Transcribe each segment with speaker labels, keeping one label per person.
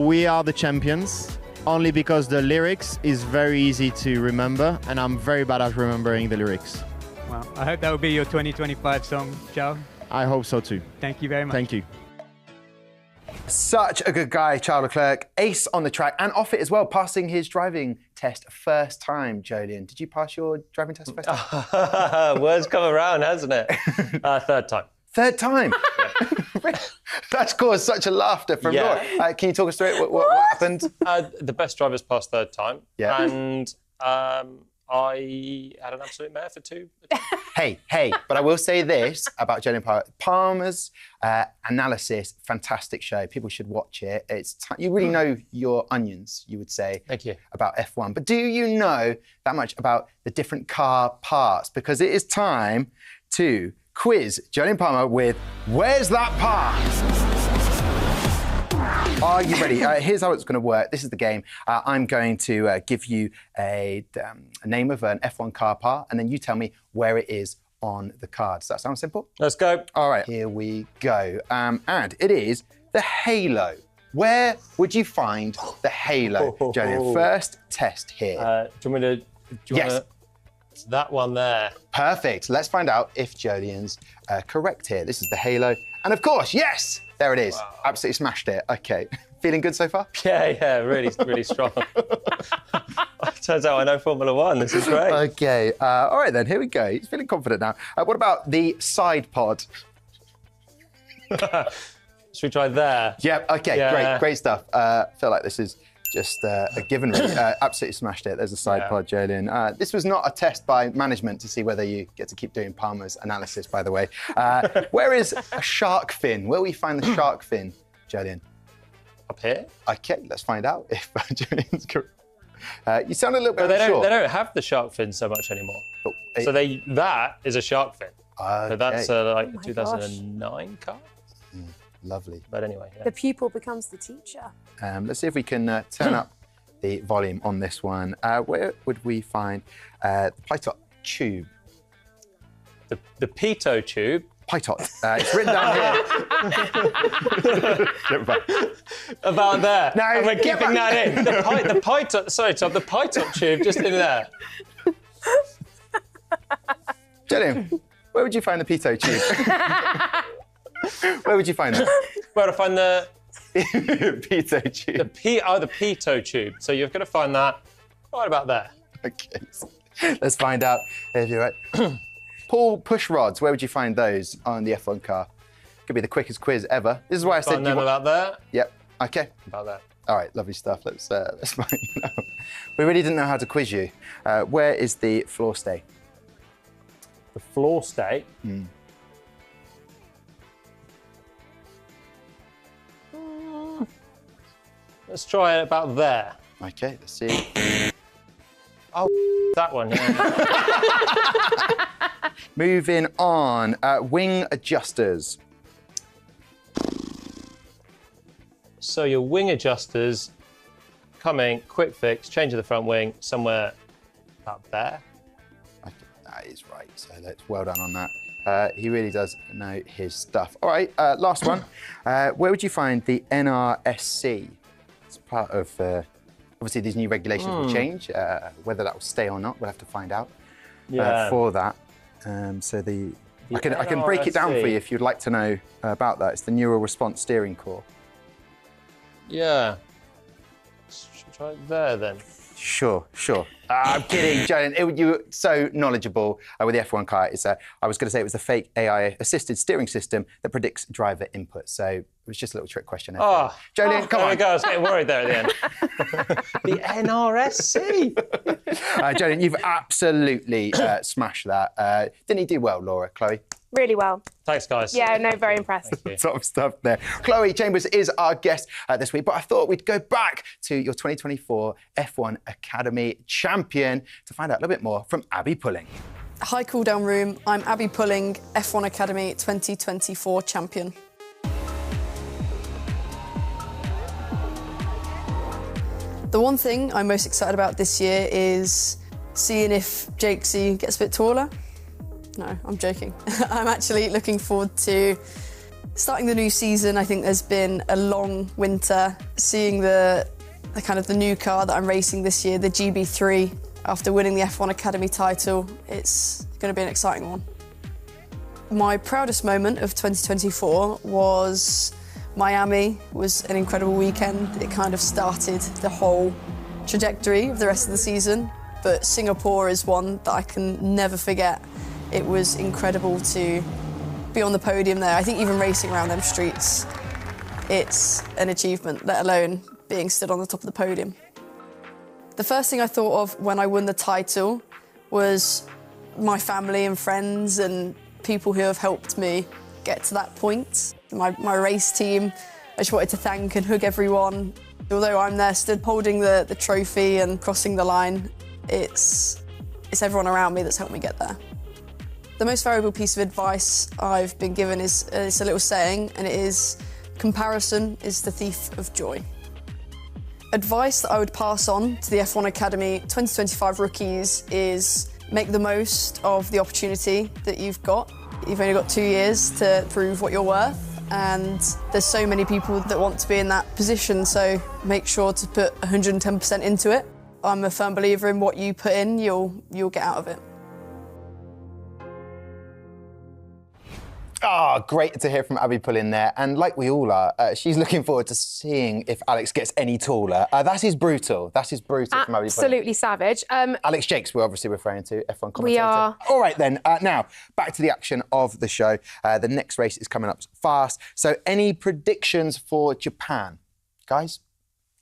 Speaker 1: We are the champions, only because the lyrics is very easy to remember, and I'm very bad at remembering the lyrics.
Speaker 2: Well, I hope that will be your 2025 song, Charles.
Speaker 1: I hope so too.
Speaker 2: Thank you very much.
Speaker 1: Thank you.
Speaker 3: Such a good guy, Charles Leclerc. Ace on the track and off it as well, passing his driving test first time. Jolien, did you pass your driving test first time?
Speaker 4: Word's come around, hasn't it? Third time.
Speaker 3: Third time?
Speaker 4: Yeah.
Speaker 3: That's caused such a laughter from Laura. Can you talk us through it? What happened?
Speaker 4: The best drivers passed third time.
Speaker 3: Yeah.
Speaker 4: And I had an absolute mare for two.
Speaker 3: Hey, but I will say this about Jolien Palmer's analysis, fantastic show. People should watch it. You really know your onions, you would say.
Speaker 4: Thank you.
Speaker 3: About F1. But do you know that much about the different car parts? Because it is time to quiz Jolien Palmer with Where's That Part? Are you ready? Here's how it's going to work. This is the game. I'm going to give you a name of an F1 car part, and then you tell me where it is on the card. Does that sound simple?
Speaker 4: Let's go.
Speaker 3: All right, here we go. And it is the halo. Where would you find the halo, Jolien? First test here.
Speaker 4: Do you want me to...
Speaker 3: Yes.
Speaker 4: It's that one there.
Speaker 3: Perfect. Let's find out if Jolien's correct here. This is the halo. And of course, yes! There it is. Wow. Absolutely smashed it. Okay. Feeling good so far?
Speaker 4: Yeah, really, really strong. Turns out I know Formula One. This is great.
Speaker 3: Okay. All right, then. Here we go. He's feeling confident now. What about the side pod?
Speaker 4: Should we try there?
Speaker 3: Yep. Okay, yeah. Great stuff. Feel like this is just a given, really. Absolutely smashed it. There's a side pod, Jolien. This was not a test by management to see whether you get to keep doing Palmer's analysis, by the way. Where is a shark fin? Where will we find the shark fin, Jolien?
Speaker 4: Up here?
Speaker 3: Okay, let's find out if Jolien's correct. You sound a little bit unsure.
Speaker 4: They don't have the shark fin so much anymore. So that is a shark fin.
Speaker 3: Okay.
Speaker 4: So that's like a 2009 car.
Speaker 3: Lovely.
Speaker 4: But anyway. Yeah.
Speaker 5: The pupil becomes the teacher.
Speaker 3: Let's see if we can turn up the volume on this one. Where would we find the pitot tube?
Speaker 4: The pitot tube?
Speaker 3: Pitot. It's written down here.
Speaker 4: About there.
Speaker 3: No,
Speaker 4: and we're keeping that in. The pitot, sorry, Tom, the pitot tube just in there.
Speaker 3: Jolien, where would you find the pitot tube? Where would you find that?
Speaker 4: Where to find the
Speaker 3: pitot tube?
Speaker 4: The pitot tube. So you've got to find that right about there.
Speaker 3: Okay, let's find out if you're right. Pull push rods. Where would you find those on the F1 car? Could be the quickest quiz ever. This is why I said
Speaker 4: find them about there.
Speaker 3: Yep. Okay.
Speaker 4: About there.
Speaker 3: All right, lovely stuff. Let's find out. We really didn't know how to quiz you. Where is the floor stay?
Speaker 4: The floor stay. Let's try it about there.
Speaker 3: Okay, let's see.
Speaker 4: Oh, that one, yeah.
Speaker 3: Moving on, wing adjusters.
Speaker 4: So your wing adjusters coming, quick fix, change of the front wing, somewhere about there.
Speaker 3: Okay, that is right, so that's well done on that. He really does know his stuff. All right, last one. Where would you find the NRSC? It's part of, obviously these new regulations will change. Whether that will stay or not, we'll have to find out for that. So I can break it down for you if you'd like to know about that. It's the Neural Response Steering Core.
Speaker 4: Yeah. Should we try it there then?
Speaker 3: Sure. I'm kidding, Jolien. You were so knowledgeable with the F1 car. I was going to say it was the fake AI-assisted steering system that predicts driver input. So it was just a little trick question.
Speaker 4: Oh,
Speaker 3: Jolien, come on.
Speaker 4: There we go. I was getting worried there at the end. The NRSC.
Speaker 3: Jolien, you've absolutely smashed that. Didn't he do well, Laura, Chloe?
Speaker 5: Really well.
Speaker 4: Thanks, guys.
Speaker 5: Yeah, no, very impressed.
Speaker 3: Top stuff there. Chloe Chambers is our guest this week, but I thought we'd go back to your 2024 F1 Academy champion to find out a little bit more from Abby Pulling.
Speaker 6: Hi, Cool Down Room. I'm Abby Pulling, F1 Academy 2024 champion. The one thing I'm most excited about this year is seeing if Jakesy gets a bit taller. No, I'm joking. I'm actually looking forward to Starting the new season, I think there's been a long winter. Seeing the new car that I'm racing this year, the GB3, after winning the F1 Academy title, it's going to be an exciting one. My proudest moment of 2024 was Miami. It was an incredible weekend. It kind of started the whole trajectory of the rest of the season, but Singapore is one that I can never forget. It was incredible to be on the podium there. I think even racing around them streets, it's an achievement, let alone being stood on the top of the podium. The first thing I thought of when I won the title was my family and friends and people who have helped me get to that point. My race team, I just wanted to thank and hug everyone. Although I'm there stood holding the trophy and crossing the line, it's everyone around me that's helped me get there. The most valuable piece of advice I've been given is it's a little saying, and it is, comparison is the thief of joy. Advice that I would pass on to the F1 Academy 2025 rookies is make the most of the opportunity that you've got. You've only got 2 years to prove what you're worth, and there's so many people that want to be in that position, so make sure to put 110% into it. I'm a firm believer in what you put in, you'll get out of it.
Speaker 3: Ah, great to hear from Abby Pullin there. And like we all are, she's looking forward to seeing if Alex gets any taller. That is brutal. That is brutal from Abby Pullin.
Speaker 5: Absolutely savage.
Speaker 3: Alex Jakes, we're obviously referring to, F1 commentator.
Speaker 5: We are.
Speaker 3: All right then, now, back to the action of the show. The next race is coming up fast. So any predictions for Japan? Guys,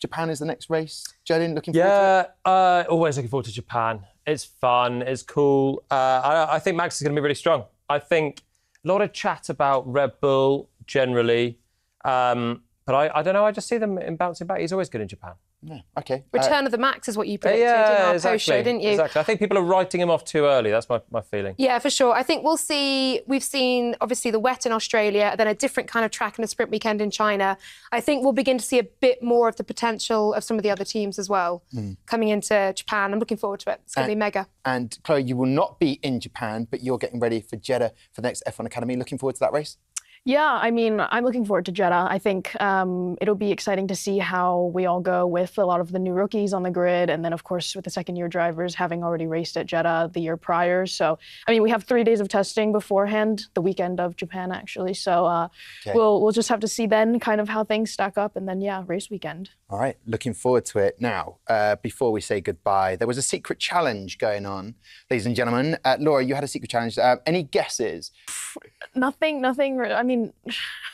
Speaker 3: Japan is the next race. Jolene, looking forward to it?
Speaker 4: Yeah, always looking forward to Japan. It's fun, it's cool. I think Max is going to be really strong. I think a lot of chat about Red Bull generally, but I don't know, I just see them bouncing back. He's always good in Japan.
Speaker 3: Yeah, OK.
Speaker 5: Return of the Max is what you predicted in our post-show, didn't you?
Speaker 4: Exactly. I think people are writing him off too early. That's my feeling.
Speaker 5: Yeah, for sure. I think we've seen, obviously, the wet in Australia, then a different kind of track and a sprint weekend in China. I think we'll begin to see a bit more of the potential of some of the other teams as well coming into Japan. I'm looking forward to it. It's going to be mega.
Speaker 3: And Chloe, you will not be in Japan, but you're getting ready for Jeddah for the next F1 Academy. Looking forward to that race?
Speaker 7: Yeah, I mean, I'm looking forward to Jeddah. I think it'll be exciting to see how we all go with a lot of the new rookies on the grid. And then, of course, with the second-year drivers having already raced at Jeddah the year prior. So, I mean, we have 3 days of testing beforehand, the weekend of Japan, actually. So we'll just have to see then kind of how things stack up. And then, yeah, race weekend.
Speaker 3: All right, looking forward to it. Now, before we say goodbye, there was a secret challenge going on, ladies and gentlemen. Laura, you had a secret challenge. Any guesses?
Speaker 7: Nothing. I mean,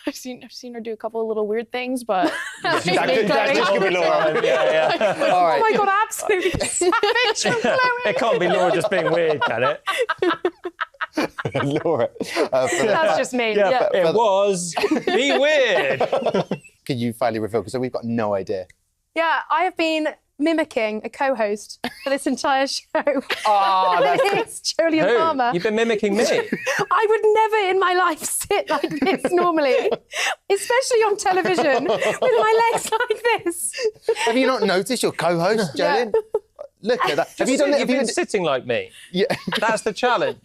Speaker 7: I've seen her do a couple of little weird things, but
Speaker 3: That just could be Laura.
Speaker 4: Yeah.
Speaker 3: All right.
Speaker 5: Oh my God, absolutely savage.
Speaker 4: It can't be Laura just being weird, can it?
Speaker 3: Laura.
Speaker 5: That's just me.
Speaker 4: Yeah. It was. Be weird.
Speaker 3: Could you finally reveal? Because we've got no idea.
Speaker 5: Yeah, I have been mimicking a co-host for this entire show.
Speaker 3: Oh,
Speaker 5: It's Julian
Speaker 4: Who?
Speaker 5: Palmer.
Speaker 4: You've been mimicking me.
Speaker 5: I would never in my life sit like this normally, especially on television with my legs like this.
Speaker 3: Have you not noticed your co-host, Jolene? Look at that. Have you done it?
Speaker 4: You've been sitting like me.
Speaker 3: Yeah.
Speaker 4: That's the challenge.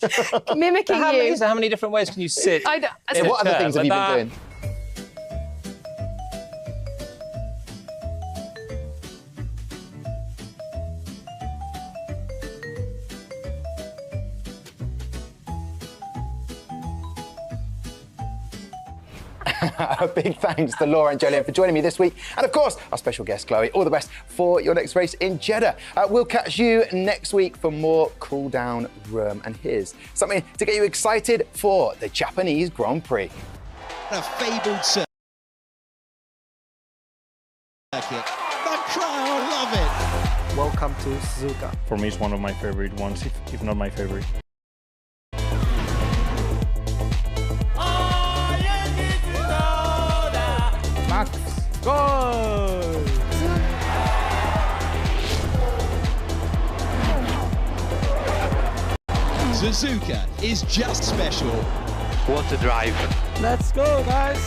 Speaker 5: Mimicking you.
Speaker 4: How many different ways can you sit?
Speaker 3: What other things have you been doing? A big thanks to Laura and Jolene for joining me this week. And of course, our special guest, Chloe. All the best for your next race in Jeddah. We'll catch you next week for more Cool Down Room. And here's something to get you excited for the Japanese Grand Prix.
Speaker 8: A fabled circuit. That trial, I love it.
Speaker 9: Welcome to Suzuka. For me, it's one of my favorite ones, if not my favorite.
Speaker 2: Max, go!
Speaker 8: Suzuka is just special.
Speaker 9: What a drive.
Speaker 2: Let's go, guys!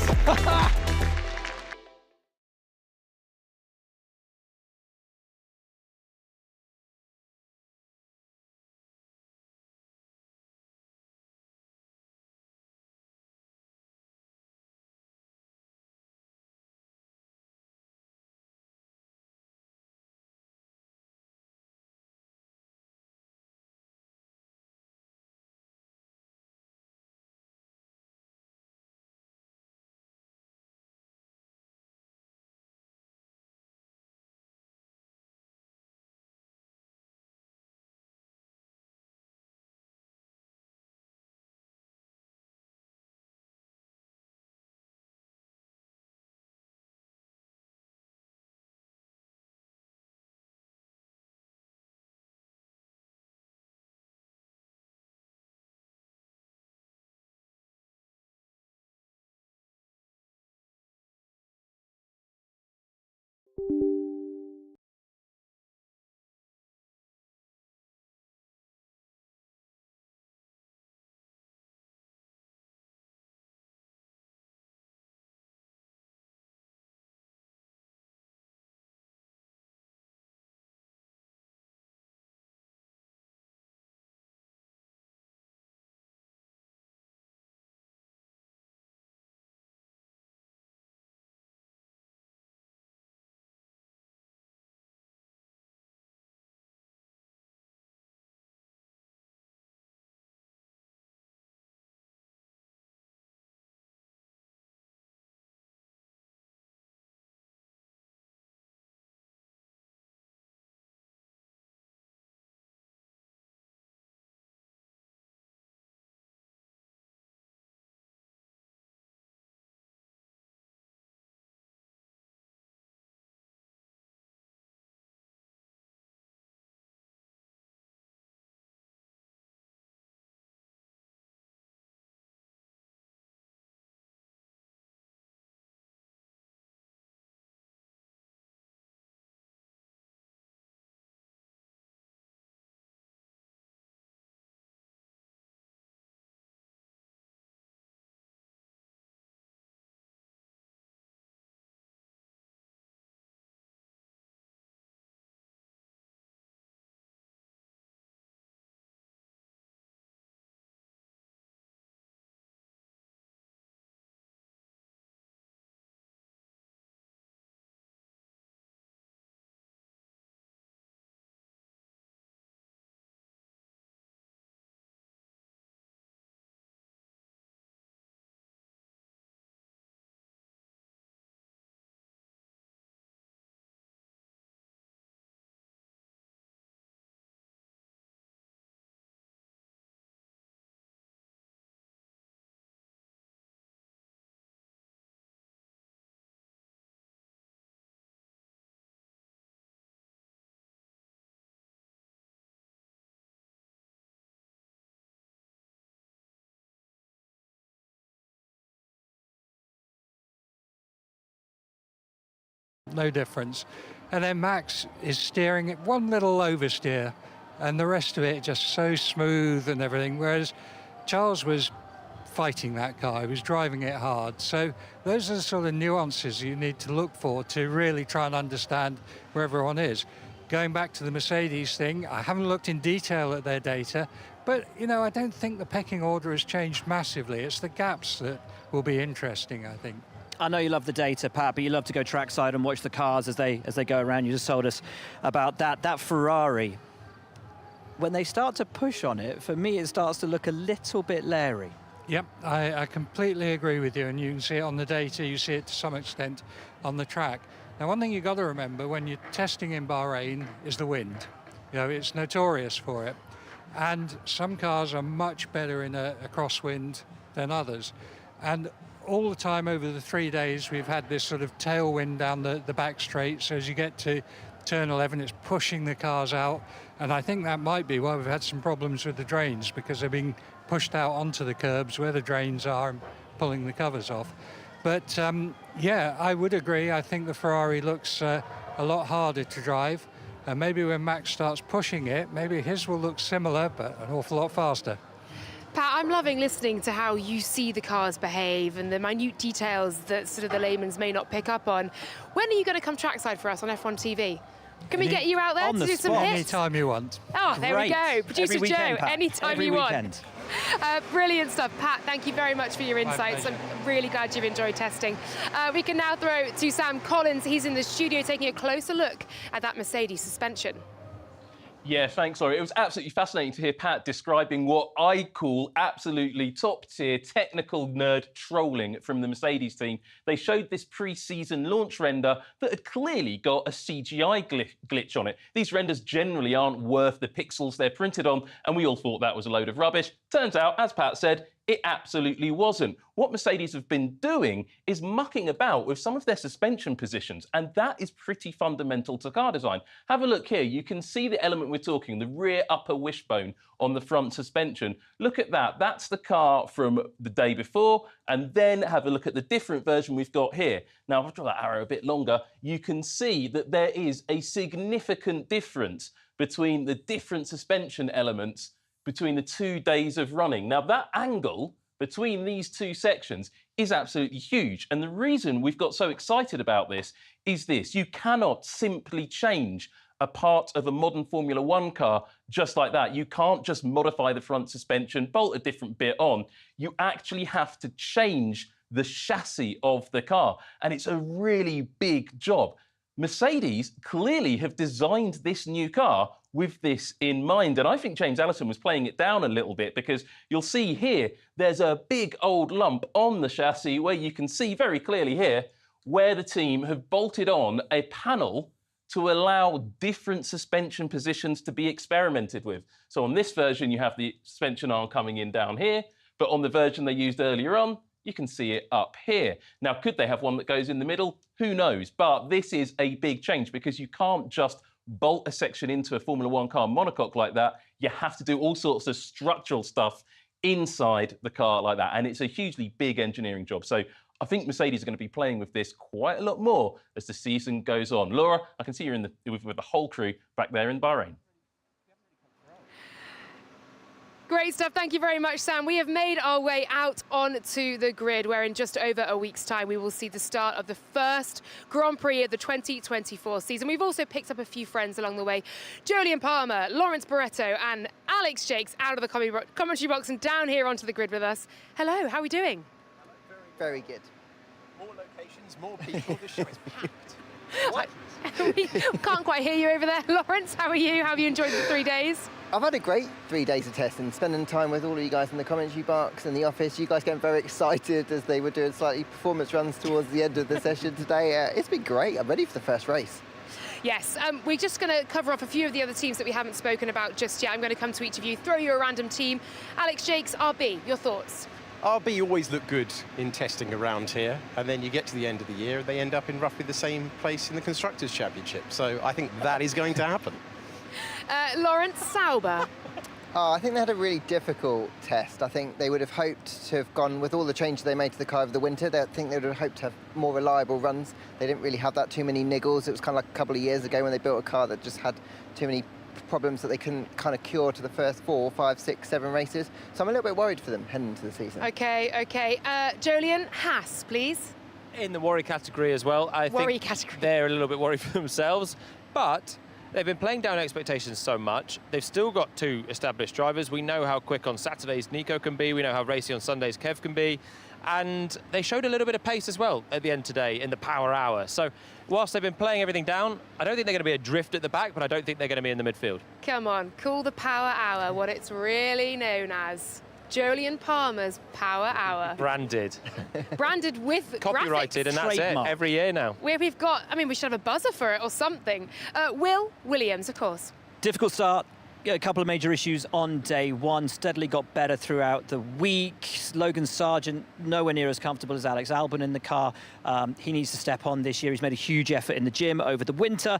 Speaker 10: no difference. And then Max is steering it one little oversteer, and the rest of it just so smooth and everything, whereas Charles was fighting that car, he was driving it hard. So those are the sort of nuances you need to look for to really try and understand where everyone is. Going back to the Mercedes thing, I haven't looked in detail at their data, but, you know, I don't think the pecking order has changed massively. It's the gaps that will be interesting, I think.
Speaker 11: I know you love the data, Pat, but you love to go trackside and watch the cars as they go around. You just told us about that. That Ferrari, when they start to push on it, for me, it starts to look a little bit leery.
Speaker 10: Yep, I completely agree with you, and you can see it on the data, you see it to some extent on the track. Now, one thing you've got to remember when you're testing in Bahrain is the wind. You know, it's notorious for it. And some cars are much better in a crosswind than others. And all the time over the 3 days, we've had this sort of tailwind down the back straight. So as you get to turn 11, it's pushing the cars out. And I think that might be why we've had some problems with the drains, because they're being pushed out onto the curbs where the drains are and pulling the covers off. But yeah, I would agree. I think the Ferrari looks a lot harder to drive. And maybe when Max starts pushing it, maybe his will look similar, but an awful lot faster.
Speaker 5: Pat, I'm loving listening to how you see the cars behave and the minute details that sort of the layman's may not pick up on. When are you going to come trackside for us on F1 TV? Can we get you out there to do some hits?
Speaker 10: Anytime you want.
Speaker 5: Oh, there we go. Producer
Speaker 11: weekend,
Speaker 5: Joe,
Speaker 11: Pat.
Speaker 5: anytime
Speaker 11: Every
Speaker 5: you
Speaker 11: weekend.
Speaker 5: want. Brilliant stuff. Pat, thank you very much for your insights. I'm really glad you've enjoyed testing. We can now throw to Sam Collins. He's in the studio taking a closer look at that Mercedes suspension.
Speaker 12: Yeah, thanks, Laurie. It was absolutely fascinating to hear Pat describing what I call absolutely top-tier technical nerd trolling from the Mercedes team. They showed this pre-season launch render that had clearly got a CGI glitch on it. These renders generally aren't worth the pixels they're printed on, and we all thought that was a load of rubbish. Turns out, as Pat said, it absolutely wasn't. What Mercedes have been doing is mucking about with some of their suspension positions, and that is pretty fundamental to car design. Have a look here. You can see the element we're talking, the rear upper wishbone on the front suspension. Look at that. That's the car from the day before, and then have a look at the different version we've got here. Now, if I draw that arrow a bit longer, you can see that there is a significant difference between the different suspension elements between the 2 days of running. Now, that angle between these two sections is absolutely huge. And the reason we've got so excited about this is this. You cannot simply change a part of a modern Formula One car just like that. You can't just modify the front suspension, bolt a different bit on. You actually have to change the chassis of the car. And it's a really big job. Mercedes clearly have designed this new car with this in mind. And I think James Allison was playing it down a little bit, because you'll see here, there's a big old lump on the chassis where you can see very clearly here where the team have bolted on a panel to allow different suspension positions to be experimented with. So on this version, you have the suspension arm coming in down here, but on the version they used earlier on, you can see it up here. Now, could they have one that goes in the middle? Who knows? But this is a big change, because you can't just bolt a section into a Formula One car monocoque like that. You have to do all sorts of structural stuff inside the car like that. And it's a hugely big engineering job. So I think Mercedes are going to be playing with this quite a lot more as the season goes on. Laura, I can see you're with the whole crew back there in Bahrain.
Speaker 5: Great stuff. Thank you very much, Sam. We have made our way out onto the grid, where in just over a week's time, we will see the start of the first Grand Prix of the 2024 season. We've also picked up a few friends along the way. Jolyon Palmer, Lawrence Barretto and Alex Jakes out of the commentary box and down here onto the grid with us. Hello, how are we doing?
Speaker 13: Very good. More locations, more people. The show is packed. What?
Speaker 5: We can't quite hear you over there. Lawrence, how are you? How have you enjoyed the 3 days?
Speaker 13: I've had a great 3 days of testing, spending time with all of you guys in the commentary box and the office. You guys getting very excited as they were doing slightly performance runs towards the end of the session today. It's been great. I'm ready for the first race.
Speaker 5: Yes, we're just going to cover off a few of the other teams that we haven't spoken about just yet. I'm going to come to each of you, throw you a random team. Alex Jakes, RB, your thoughts?
Speaker 14: RB always look good in testing around here, and then you get to the end of the year, they end up in roughly the same place in the Constructors' Championship. So I think that is going to happen.
Speaker 5: Lawrence, Sauber.
Speaker 13: Oh, I think they had a really difficult test. I think they would have hoped to have gone with all the changes they made to the car over the winter. I think they would have hoped to have more reliable runs. They didn't really have that too many niggles. It was kind of like a couple of years ago when they built a car that just had too many problems that they couldn't kind of cure to the first 4, 5, 6, 7 races. So I'm a little bit worried for them heading into the season.
Speaker 5: Okay. Jolyon, Haas, please.
Speaker 4: In the worry category as well. I think they're a little bit worried for themselves, but they've been playing down expectations so much. They've still got 2 established drivers. We know how quick on Saturdays Nico can be. We know how racy on Sundays Kev can be. And they showed a little bit of pace as well at the end today in the power hour. So whilst they've been playing everything down, I don't think they're going to be adrift at the back, but I don't think they're going to be in the midfield.
Speaker 5: Come on, call the power hour what it's really known as. Jolyon Palmer's Power Hour.
Speaker 4: Branded.
Speaker 5: Branded with
Speaker 4: copyrighted,
Speaker 5: graphics.
Speaker 4: and that's it, every year now.
Speaker 5: We've got, we should have a buzzer for it or something. Will Williams, of course.
Speaker 11: Difficult start. A couple of major issues on day one. Steadily got better throughout the week. Logan Sargent nowhere near as comfortable as Alex Albon in the car. He needs to step on this year. He's made a huge effort in the gym over the winter.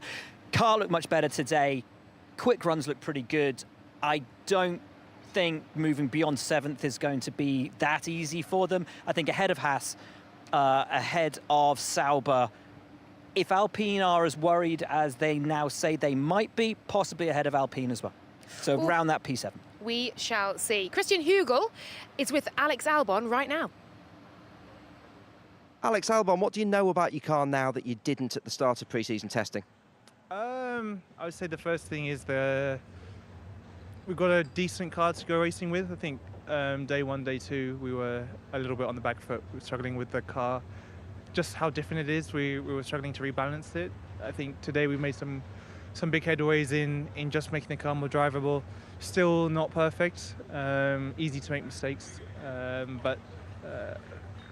Speaker 11: Car looked much better today. Quick runs look pretty good. I don't think moving beyond 7th is going to be that easy for them. I think ahead of Haas, ahead of Sauber, if Alpine are as worried as they now say they might be, possibly ahead of Alpine as well. So around that P7.
Speaker 5: We shall see. Christian Hugel is with Alex Albon right now.
Speaker 15: Alex Albon, what do you know about your car now that you didn't at the start of pre-season testing?
Speaker 16: I would say the first thing is we've got a decent car to go racing with. I think day 1, day 2, we were a little bit on the back foot. We were struggling with the car. Just how different it is, we were struggling to rebalance it. I think today we made some big headways in just making the car more drivable. Still not perfect, easy to make mistakes, but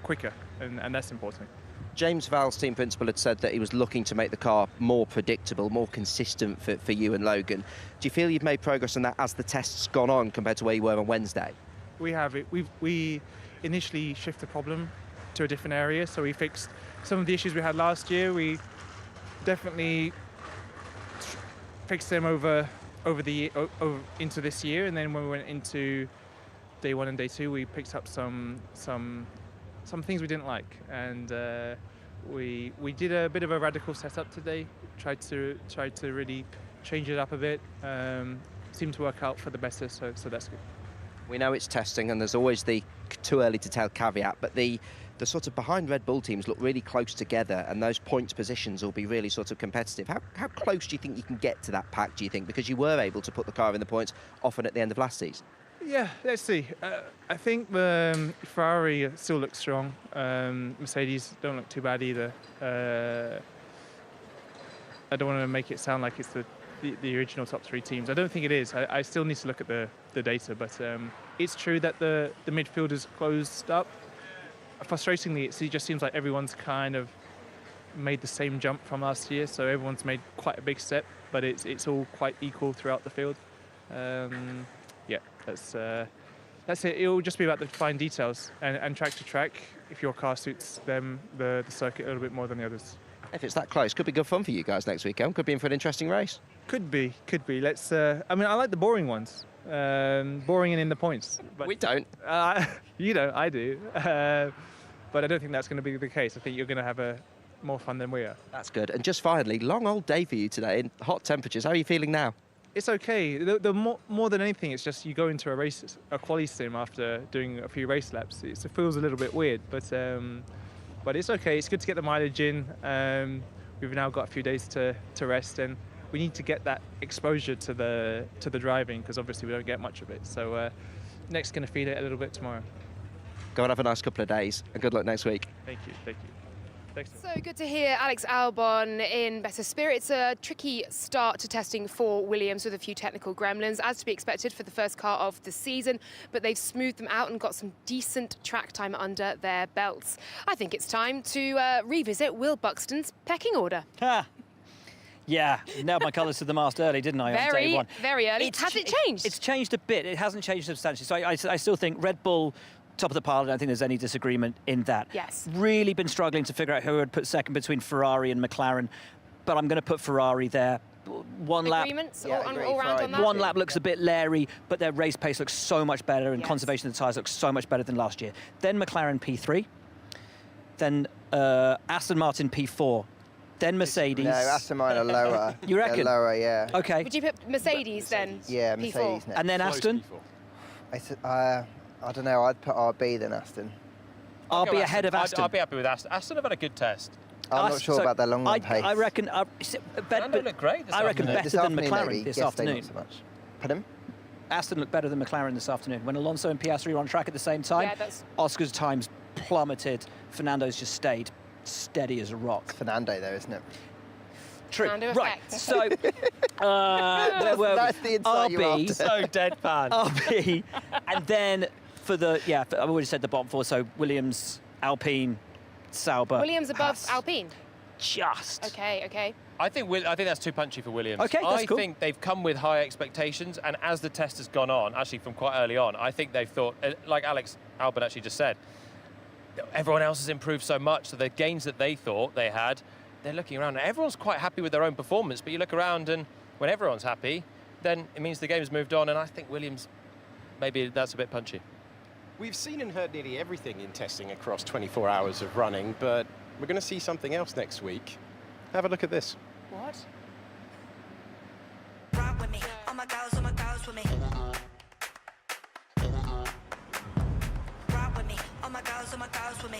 Speaker 16: quicker, and that's important.
Speaker 15: James Vowles, team principal, had said that he was looking to make the car more predictable, more consistent for you and Logan. Do you feel you've made progress on that as the test's gone on compared to where you were on Wednesday?
Speaker 16: We have it. We initially shifted the problem to a different area, so we fixed some of the issues we had last year. We definitely fixed them over into this year, and then when we went into day 1 and day 2, we picked up some things we didn't like, and we did a bit of a radical setup today. Tried to really change it up a bit. Seemed to work out for the better, so that's good.
Speaker 15: We know it's testing, and there's always the too early to tell caveat, but the sort of behind Red Bull teams look really close together, and those points positions will be really sort of competitive. How close do you think you can get to that pack, do you think? Because you were able to put the car in the points often at the end of last season.
Speaker 16: Yeah, let's see. I think the Ferrari still looks strong. Mercedes don't look too bad either. I don't want to make it sound like it's the original top 3 teams. I don't think it is. I still need to look at the data, but it's true that the midfield is closed up. Frustratingly, it just seems like everyone's kind of made the same jump from last year, so everyone's made quite a big step, but it's all quite equal throughout the field. Yeah, that's it. It'll just be about the fine details and track to track. If your car suits them, the circuit a little bit more than the others.
Speaker 15: If it's that close, could be good fun for you guys next weekend. Could be in for an interesting race.
Speaker 16: Could be. Let's. I like the boring ones. Boring and in the points. But
Speaker 15: we don't.
Speaker 16: You know, I do. But I don't think that's going to be the case. I think you're going to have more fun than we are.
Speaker 15: That's good. And just finally, long old day for you today in hot temperatures. How are you feeling now?
Speaker 16: It's okay. The more than anything, it's just you go into a quali sim after doing a few race laps. It feels a little bit weird, but it's okay. It's good to get the mileage in. We've now got a few days to rest, and we need to get that exposure to the driving, because obviously we don't get much of it. So Nick's going to feed it a little bit tomorrow.
Speaker 15: Go and have a nice couple of days, and good luck next week.
Speaker 16: Thank you. Thanks.
Speaker 5: So good to hear Alex Albon in better spirits. A tricky start to testing for Williams with a few technical gremlins, as to be expected for the first car of the season, but they've smoothed them out and got some decent track time under their belts. I think it's time to revisit Will Buxton's pecking order.
Speaker 11: Yeah, nailed my colours to the mast early, didn't I, on day 1?
Speaker 5: Very early. Has it changed?
Speaker 11: It's changed a bit. It hasn't changed substantially. So I still think Red Bull, top of the pile. I don't think there's any disagreement in that.
Speaker 5: Yes.
Speaker 11: Really been struggling to figure out who would put second between Ferrari and McLaren, but I'm going to put Ferrari there. one lap.
Speaker 5: Agreements
Speaker 13: Yeah,
Speaker 5: all round on that?
Speaker 11: One lap looks a bit leery, but their race pace looks so much better, and
Speaker 5: Yes.
Speaker 11: conservation of the tyres looks so much better than last year. Then McLaren P3, then Aston Martin P4, then Mercedes.
Speaker 13: No, Aston Martin are lower.
Speaker 11: You reckon?
Speaker 13: They're lower, yeah.
Speaker 11: Okay.
Speaker 5: Would you put Mercedes then?
Speaker 13: Yeah,
Speaker 5: P4?
Speaker 13: Mercedes next.
Speaker 11: And then Aston?
Speaker 13: I don't know, I'd put RB then Aston.
Speaker 11: RB ahead of Aston.
Speaker 4: I'd be happy with Aston. Aston have had a good test.
Speaker 13: I'm not sure about their long run pace.
Speaker 11: I reckon.
Speaker 4: They look great this
Speaker 11: I reckon
Speaker 4: afternoon.
Speaker 11: better
Speaker 13: This
Speaker 11: than
Speaker 13: afternoon,
Speaker 11: McLaren
Speaker 13: maybe.
Speaker 11: this
Speaker 13: Yesterday,
Speaker 11: afternoon.
Speaker 13: not so much. Pardon?
Speaker 11: Aston looked better than McLaren this afternoon. When Alonso and Piastri were on track at the same time,
Speaker 5: Yeah, that's-
Speaker 11: Oscar's times plummeted. Fernando's just stayed steady as a rock.
Speaker 13: It's Fernando though, isn't it?
Speaker 11: True.
Speaker 5: Fernando
Speaker 11: Right.
Speaker 5: effect.
Speaker 11: So, where were
Speaker 13: That's
Speaker 11: we?
Speaker 13: the insight you're
Speaker 11: RB.
Speaker 13: after.
Speaker 4: So deadpan.
Speaker 11: RB. And then for the, I've already said the bottom four, so Williams, Alpine, Sauber.
Speaker 5: Williams above
Speaker 11: Haas.
Speaker 5: Alpine.
Speaker 11: Just.
Speaker 5: Okay.
Speaker 4: I think that's too punchy for Williams.
Speaker 11: Okay, that's cool.
Speaker 4: I think they've come with high expectations, and as the test has gone on, actually from quite early on, I think they've thought, like Alex Albon actually just said, everyone else has improved so much, so the gains that they thought they had, they're looking around, and everyone's quite happy with their own performance, but you look around, and when everyone's happy, then it means the game's moved on, and I think Williams, maybe that's a bit punchy.
Speaker 14: We've seen and heard nearly everything in testing across 24 hours of running, but we're going to see something else next week. Have a look at this.
Speaker 5: What?
Speaker 17: Rock with me, all my girls with me. Rock with me, all my girls with me.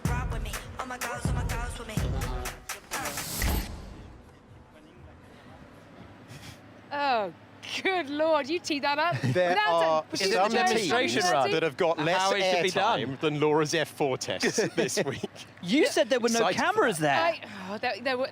Speaker 17: Rock with me, all my girls with me.
Speaker 5: Oh, good Lord, you teed that up.
Speaker 14: There are some teams that have got less
Speaker 4: How it should be
Speaker 14: airtime than Laura's F4 tests this week.
Speaker 11: You said there were no
Speaker 14: Excited for
Speaker 11: cameras there.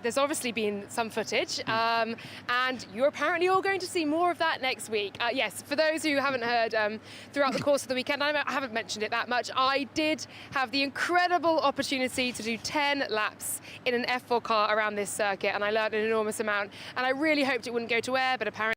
Speaker 5: There's obviously been some footage, and you're apparently all going to see more of that next week. Yes, for those who haven't heard, throughout the course of the weekend, I haven't mentioned it that much, I did have the incredible opportunity to do 10 laps in an F4 car around this circuit, and I learned an enormous amount, and I really hoped it wouldn't go to air, but apparently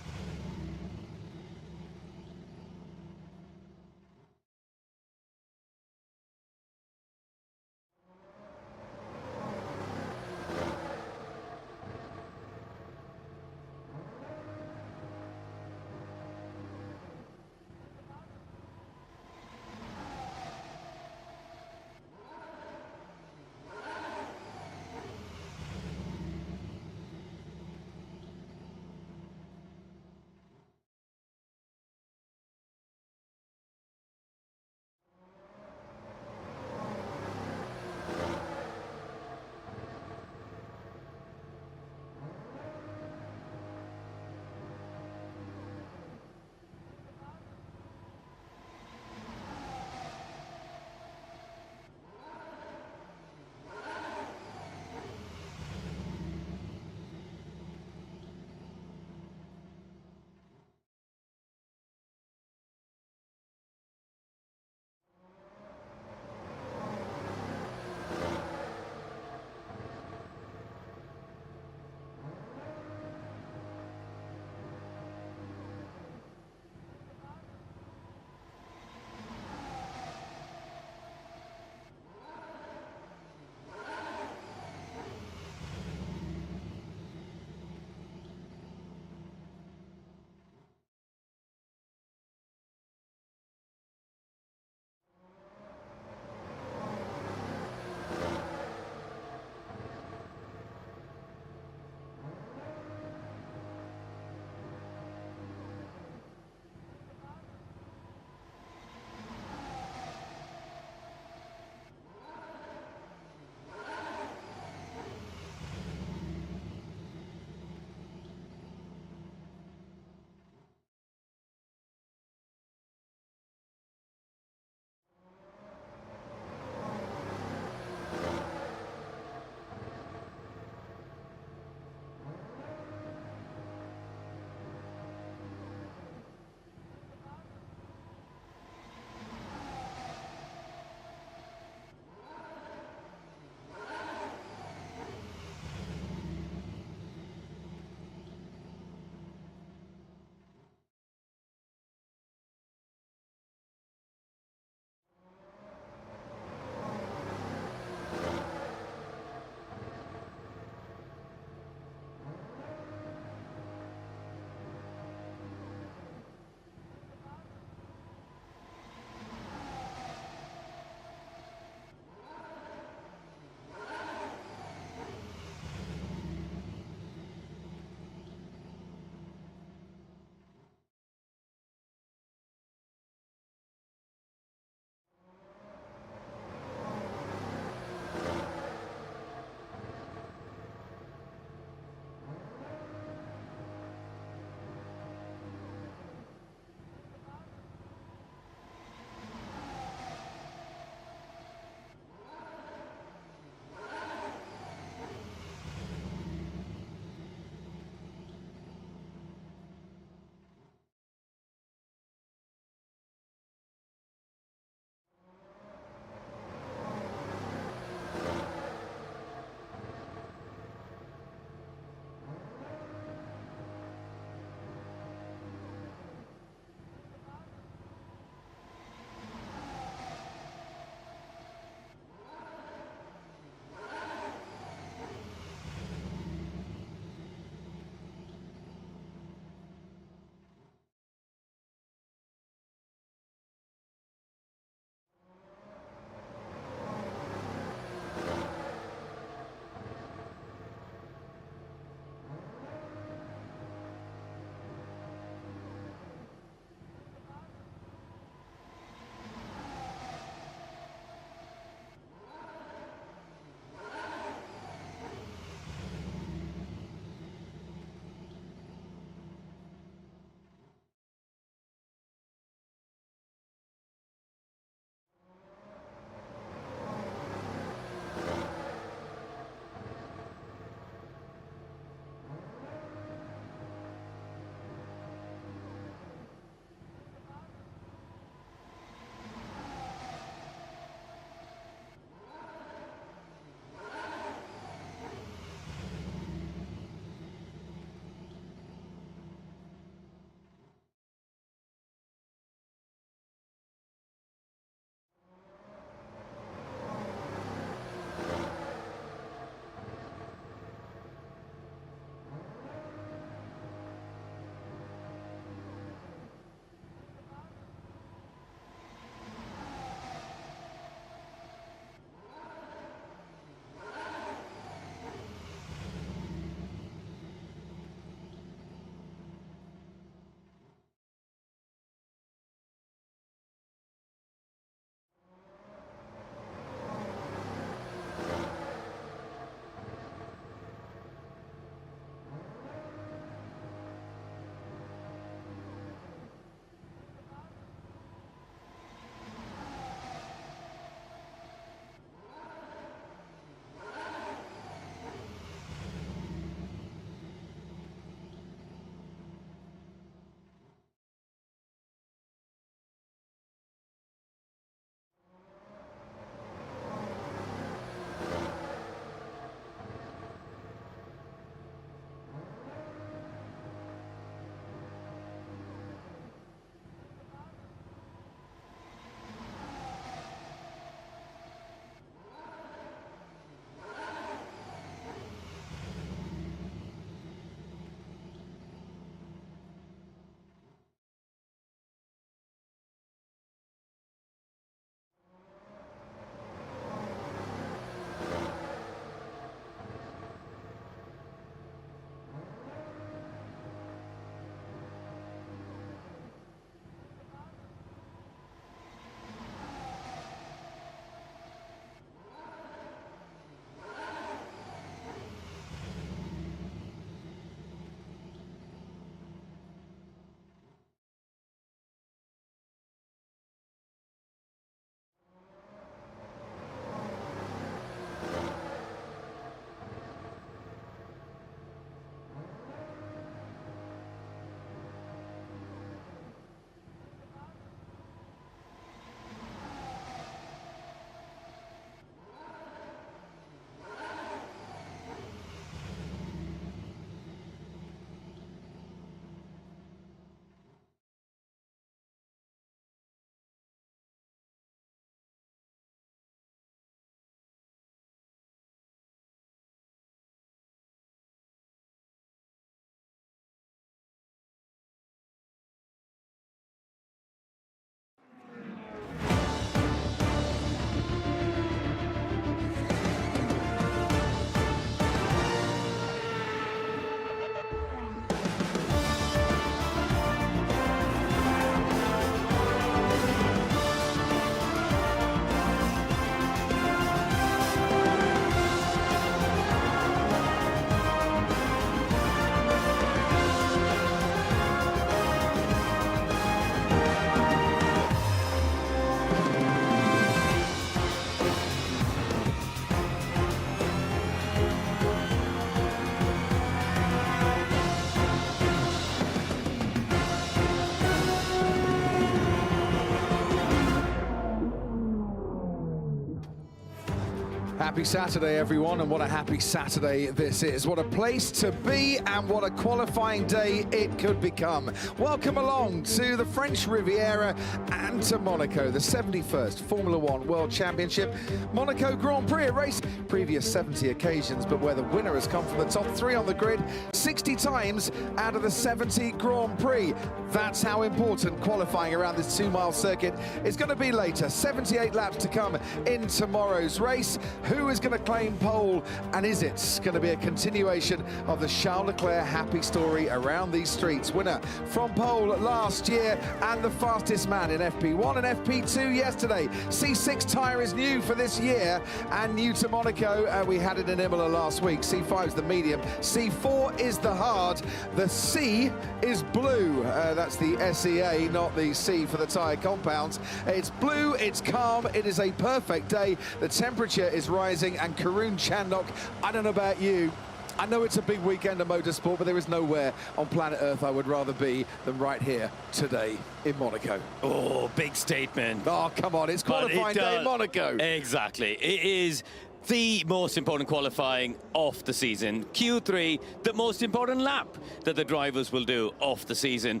Speaker 18: Happy Saturday, everyone, and what a happy Saturday this is. What a place to be and what a qualifying day it could become. Welcome along to the French Riviera and to Monaco, the 71st Formula One World Championship. Monaco Grand Prix, a race previous 70 occasions, but where the winner has come from the top 3 on the grid 60 times out of the 70 Grand Prix. That's how important qualifying around this 2-mile circuit is going to be later. 78 laps to come in tomorrow's race. Who is going to claim pole, and is it going to be a continuation of the Charles Leclerc happy story around these streets? Winner from pole last year and the fastest man in FP1 and FP2 yesterday. C6 tyre is new for this year and new to Monaco. We had it in Imola last week. C5 is the medium, C4 is the hard, the C is blue. That's the SEA, not the C for the tyre compounds. It's blue, it's calm, it is a perfect day. The temperature is rising, and Karun Chandok, I don't know about you, I know it's a big weekend of motorsport, but there is nowhere on planet Earth I would rather be than right here today in Monaco.
Speaker 19: Oh, big statement.
Speaker 18: Oh, come on, it's qualifying day in Monaco.
Speaker 19: Exactly. It is the most important qualifying of the season. Q3, the most important lap that the drivers will do of the season.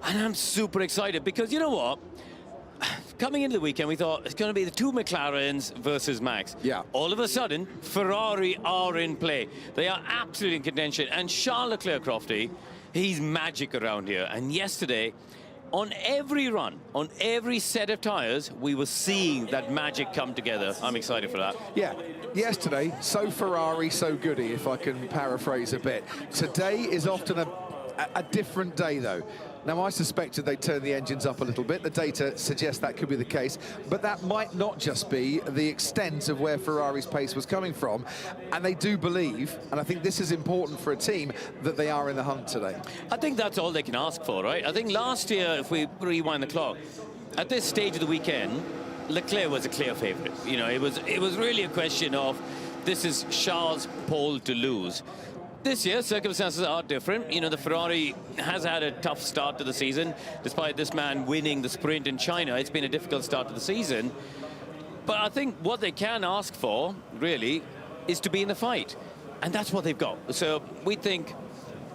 Speaker 19: And I'm super excited because, you know what? Coming into the weekend, we thought it's going to be the 2 McLarens versus Max.
Speaker 18: Yeah.
Speaker 19: All of a sudden, Ferrari are in play. They are absolutely in contention. And Charles Leclerc, Crofty, he's magic around here. And yesterday, on every run, on every set of tyres, we were seeing that magic come together. I'm excited for that.
Speaker 18: Yeah, yesterday, so Ferrari, so goody, if I can paraphrase a bit. Today is often a different day, though. Now, I suspected they'd turn the engines up a little bit. The data suggests that could be the case, but that might not just be the extent of where Ferrari's pace was coming from. And they do believe, and I think this is important for a team, that they are in the hunt today.
Speaker 19: I think that's all they can ask for, right? I think last year, if we rewind the clock, at this stage of the weekend, Leclerc was a clear favourite. You know, it was really a question of, this is Charles' pole to lose. This year, circumstances are different. You know, the Ferrari has had a tough start to the season. Despite this man winning the sprint in China, it's been a difficult start to the season. But I think what they can ask for, really, is to be in the fight. And that's what they've got. So we think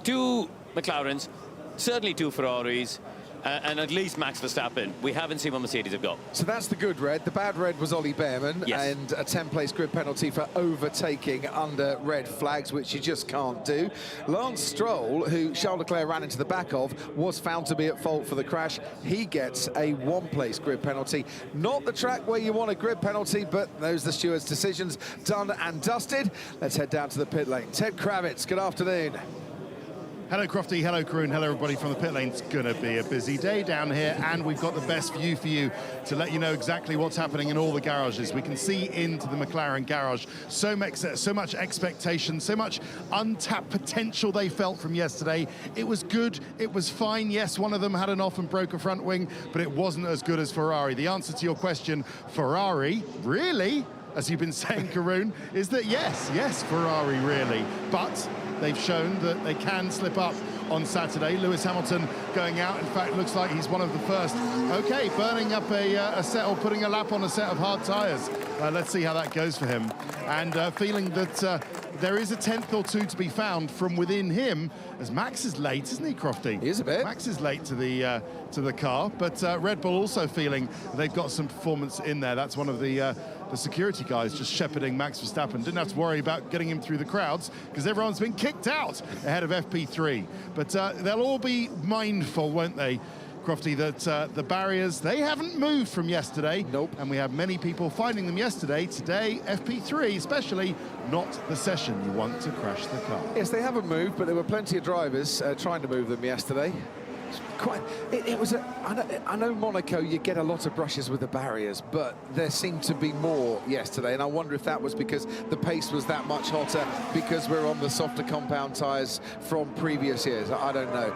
Speaker 19: 2 McLarens, certainly 2 Ferraris, and at least Max Verstappen. We haven't seen what Mercedes have got.
Speaker 18: So that's the good red. The bad red was Ollie Behrman,
Speaker 19: yes,
Speaker 18: and a 10-place grid penalty for overtaking under red flags, which you just can't do. Lance Stroll, who Charles Leclerc ran into the back of, was found to be at fault for the crash. He gets a 1-place grid penalty. Not the track where you want a grid penalty, but those are the stewards' decisions. Done and dusted. Let's head down to the pit lane. Ted Kravitz, good afternoon.
Speaker 20: Hello, Crofty. Hello, Karun. Hello, everybody from the pit lane. It's going to be a busy day down here, and we've got the best view for you to let you know exactly what's happening in all the garages. We can see into the McLaren garage. So much expectation, so much untapped potential they felt from yesterday. It was good. It was fine. Yes, one of them had an off and broke a front wing, but it wasn't as good as Ferrari. The answer to your question, Ferrari, really? As you've been saying, Karun, is that yes, Ferrari really. But they've shown that they can slip up on Saturday. Lewis Hamilton going out. In fact, looks like he's one of the first. Okay, burning up a set, or putting a lap on a set of hard tyres. Let's see how that goes for him. And feeling that there is a 10th or 2 to be found from within him, as Max is late, isn't he, Crofty?
Speaker 18: He is a bit.
Speaker 20: Max is late to the car, but Red Bull also feeling they've got some performance in there. That's one of the security guys just shepherding Max Verstappen. Didn't have to worry about getting him through the crowds because everyone's been kicked out ahead of FP3. But they'll all be mindful, won't they, Crofty, that the barriers, they haven't moved from yesterday.
Speaker 18: Nope.
Speaker 20: And we have many people finding them yesterday. Today, FP3 especially, not the session you want to crash the car.
Speaker 18: Yes, they haven't moved, but there were plenty of drivers trying to move them yesterday. I know Monaco, you get a lot of brushes with the barriers, but there seemed to be more yesterday, and I wonder if that was because the pace was that much hotter, because we're on the softer compound tyres from previous years. I don't know.